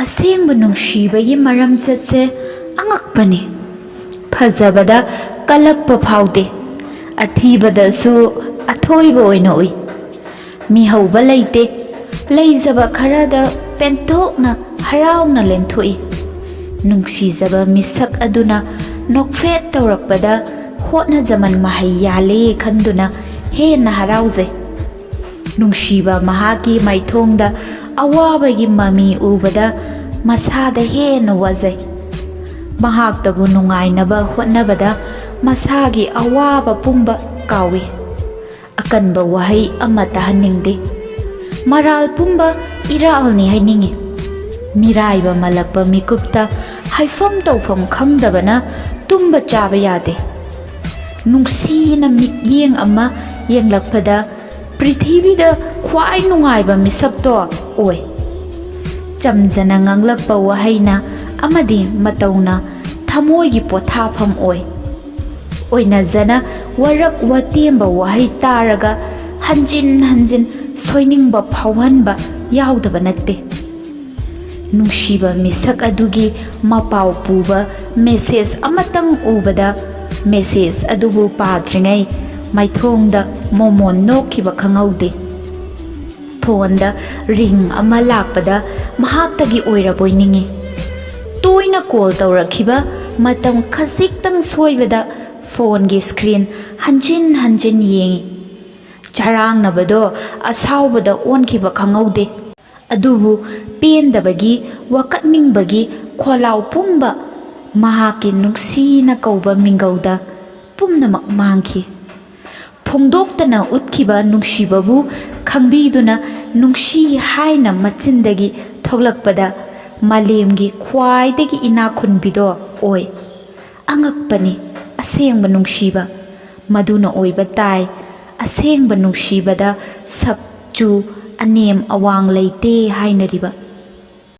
asengba nungsibagi maramchatse angakpani phajabada kalakpa phaude athibadasu athoiba oina oi mihauba leite leijaba kharada penthokna harauna lenthoi nungsijaba misak aduna nokfet tawrakpada hotna jaman mahai yale khanduna hena haraujai nungsiba mahaki maithongda awabagi mami ubada masada hena wajai mahaktabu nungainaba hotnabada masagi awaba pumba kawi akanba wahai amata haningde maral pumba iralni hainingi miraiba malakba mikupta haifam tawfam khangdabana tumba chaba yade nungsina mikyeng ama yenglakpada prithibida khwai nungaiba misakto oi chamjana nganglakpa wahaina amadi matawna thamoigi pothafam oi oina jana warak watemba wahai taraga hanjin hanjin soiningba phawhanba yaudaba natte nungshiba misak adugi mapau puba message amatang ubada message adubu padringai maithongda momon nokhiba khangaude phonda ring ama lakpada mahaktagi oiraboiningi toina call tawrakhiba matam khasiktang soibada phone gi screen hanjin hanjin yengi charang nabado asaubada onkhiba khangaude adubu pendabagi wakatningbagi kholau pumba mahaki nuksina kauba mingauda pumnamak mangki phongdoktana utkhiba nungsibabu khangbiduna nungsi haina machindagi thoglakpada malemgi khwaidagi ina khunbido oi angakpani asengba nungsiba maduna oiba tai asengba nungsibada sakchu anem awang leite hainariba